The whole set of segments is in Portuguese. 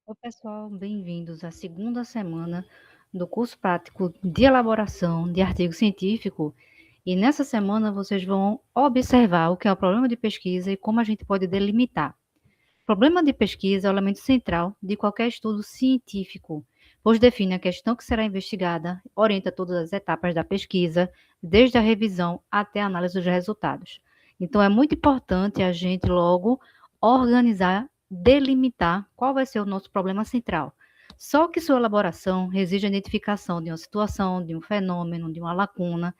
Oi, pessoal, bem-vindos à segunda semana do curso prático de elaboração de artigo científico. E nessa semana vocês vão observar o que é o problema de pesquisa e como a gente pode delimitar. Problema de pesquisa é o elemento central de qualquer estudo científico, pois define a questão que será investigada, orienta todas as etapas da pesquisa, desde a revisão até a análise dos resultados. Então, é muito importante a gente logo organizar, delimitar qual vai ser o nosso problema central. Só que sua elaboração exige a identificação de uma situação, de um fenômeno, de uma lacuna,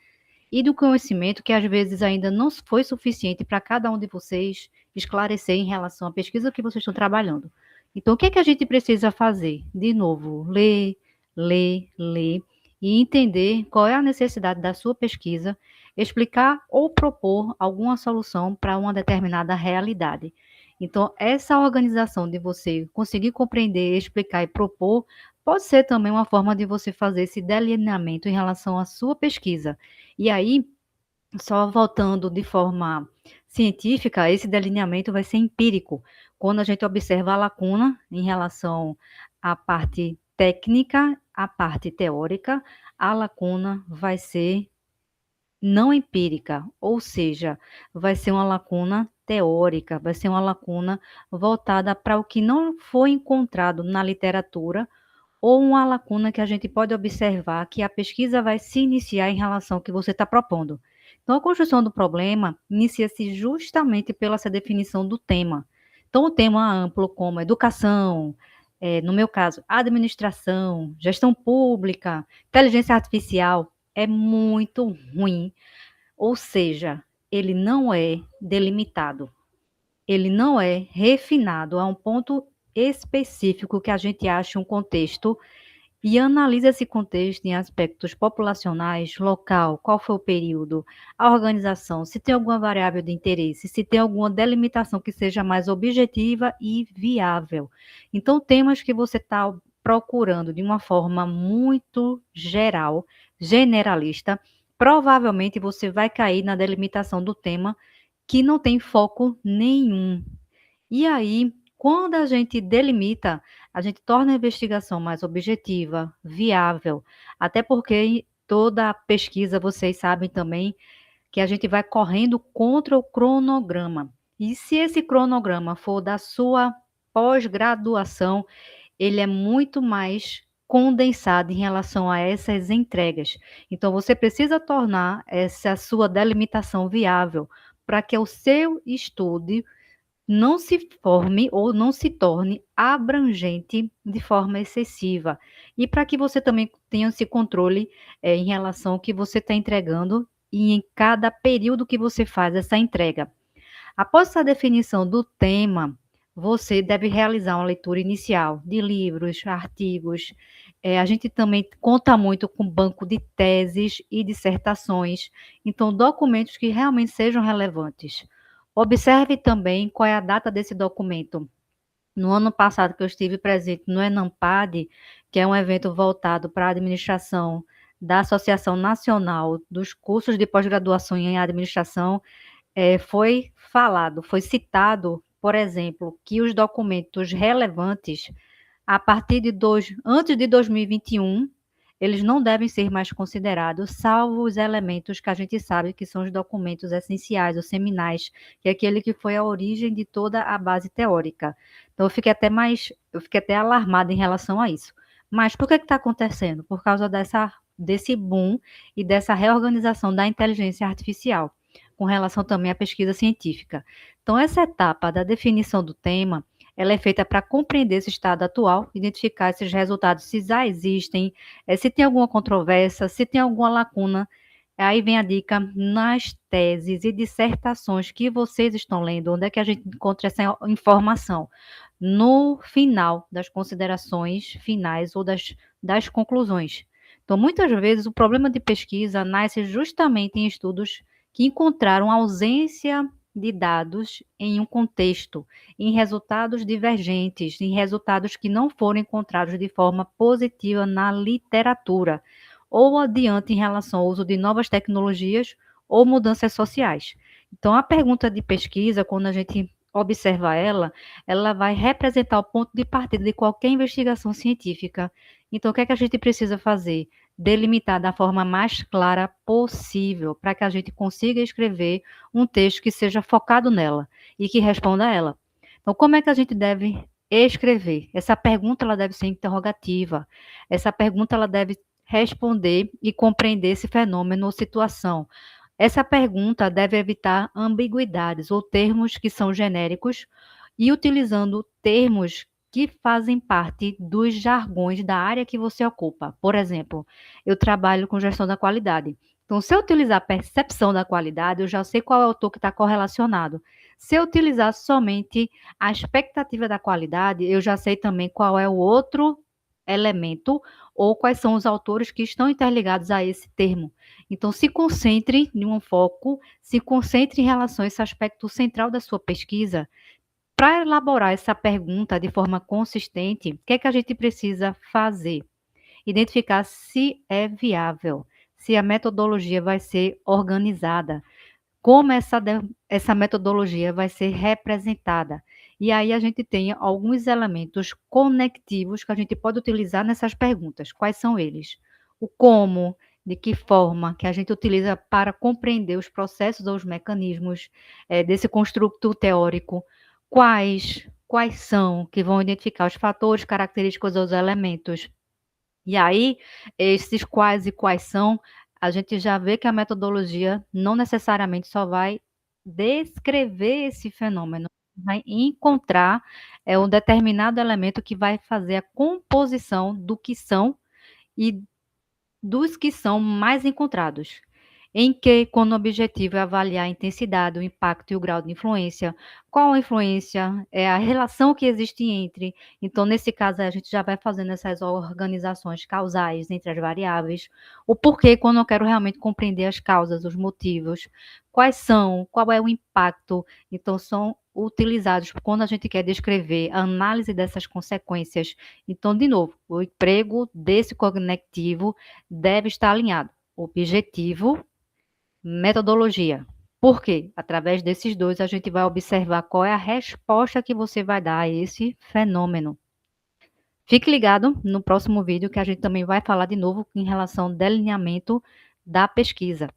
e do conhecimento que às vezes ainda não foi suficiente para cada um de vocês esclarecer em relação à pesquisa que vocês estão trabalhando. Então, o que é que a gente precisa fazer? De novo, ler, ler, ler e entender qual é a necessidade da sua pesquisa, explicar ou propor alguma solução para uma determinada realidade. Então, essa organização de você conseguir compreender, explicar e propor pode ser também uma forma de você fazer esse delineamento em relação à sua pesquisa. E aí, só voltando de forma científica, esse delineamento vai ser empírico. Quando a gente observa a lacuna em relação à parte técnica, à parte teórica, a lacuna vai ser não empírica, ou seja, vai ser uma lacuna teórica, vai ser uma lacuna voltada para o que não foi encontrado na literatura ou uma lacuna que a gente pode observar que a pesquisa vai se iniciar em relação ao que você está propondo. Então, a construção do problema inicia-se justamente pela essa definição do tema. Então, o tema amplo como educação, no meu caso, administração, gestão pública, inteligência artificial, é muito ruim, ou seja, ele não é delimitado, ele não é refinado a um ponto específico que a gente ache um contexto e analisa esse contexto em aspectos populacionais, local, qual foi o período, a organização, se tem alguma variável de interesse, se tem alguma delimitação que seja mais objetiva e viável. Então, temas que você está procurando de uma forma muito geral, generalista, provavelmente você vai cair na delimitação do tema que não tem foco nenhum. E aí, quando a gente delimita, a gente torna a investigação mais objetiva, viável, até porque toda pesquisa, vocês sabem também, que a gente vai correndo contra o cronograma. E se esse cronograma for da sua pós-graduação, ele é muito mais condensado em relação a essas entregas. Então, você precisa tornar essa sua delimitação viável para que o seu estudo não se forme ou não se torne abrangente de forma excessiva. E para que você também tenha esse controle em relação ao que você está entregando e em cada período que você faz essa entrega. Após essa definição do tema, você deve realizar uma leitura inicial de livros, artigos. A gente também conta muito com banco de teses e dissertações, então documentos que realmente sejam relevantes. Observe também qual é a data desse documento. No ano passado que eu estive presente no ENAMPAD, que é um evento voltado para a administração da Associação Nacional dos Cursos de Pós-Graduação em Administração, foi falado, foi citado, por exemplo, que os documentos relevantes, a partir antes de 2021, eles não devem ser mais considerados, salvo os elementos que a gente sabe que são os documentos essenciais, os seminais, que é aquele que foi a origem de toda a base teórica. Então, eu fiquei até alarmada em relação a isso. Mas por que está acontecendo? Por causa desse boom e dessa reorganização da inteligência artificial com relação também à pesquisa científica. Então, essa etapa da definição do tema, ela é feita para compreender esse estado atual, identificar esses resultados, se já existem, se tem alguma controvérsia, se tem alguma lacuna. Aí vem a dica nas teses e dissertações que vocês estão lendo, onde é que a gente encontra essa informação? No final das considerações finais ou das conclusões. Então, muitas vezes, o problema de pesquisa nasce justamente em estudos que encontraram ausência de dados em um contexto, em resultados divergentes, em resultados que não foram encontrados de forma positiva na literatura, ou adiante em relação ao uso de novas tecnologias ou mudanças sociais. Então, a pergunta de pesquisa, quando a gente observar ela, ela vai representar o ponto de partida de qualquer investigação científica. Então, o que é que a gente precisa fazer? Delimitar da forma mais clara possível, para que a gente consiga escrever um texto que seja focado nela e que responda a ela. Então, como é que a gente deve escrever? Essa pergunta ela deve ser interrogativa. Essa pergunta ela deve responder e compreender esse fenômeno ou situação. Essa pergunta deve evitar ambiguidades ou termos que são genéricos e utilizando termos que fazem parte dos jargões da área que você ocupa. Por exemplo, eu trabalho com gestão da qualidade. Então, se eu utilizar percepção da qualidade, eu já sei qual é o autor que está correlacionado. Se eu utilizar somente a expectativa da qualidade, eu já sei também qual é o outro elemento ou quais são os autores que estão interligados a esse termo. Então, se concentre em um foco, se concentre em relação a esse aspecto central da sua pesquisa. Para elaborar essa pergunta de forma consistente, o que é que a gente precisa fazer? Identificar se é viável, se a metodologia vai ser organizada, como essa metodologia vai ser representada. E aí a gente tem alguns elementos conectivos que a gente pode utilizar nessas perguntas. Quais são eles? O como, de que forma que a gente utiliza para compreender os processos ou os mecanismos desse construto teórico. Quais são que vão identificar os fatores, característicos dos elementos. E aí, esses quais são, a gente já vê que a metodologia não necessariamente só vai descrever esse fenômeno, vai encontrar um determinado elemento que vai fazer a composição do que são e dos que são mais encontrados, em que, quando o objetivo é avaliar a intensidade, o impacto e o grau de influência, qual a influência, é a relação que existe entre. Então, nesse caso, a gente já vai fazendo essas organizações causais entre as variáveis, o porquê, quando eu quero realmente compreender as causas, os motivos, quais são, qual é o impacto. Então, são utilizados quando a gente quer descrever a análise dessas consequências. Então, de novo, o emprego desse conectivo deve estar alinhado. Objetivo, metodologia. Por quê? Através desses dois, a gente vai observar qual é a resposta que você vai dar a esse fenômeno. Fique ligado no próximo vídeo, que a gente também vai falar de novo em relação ao delineamento da pesquisa.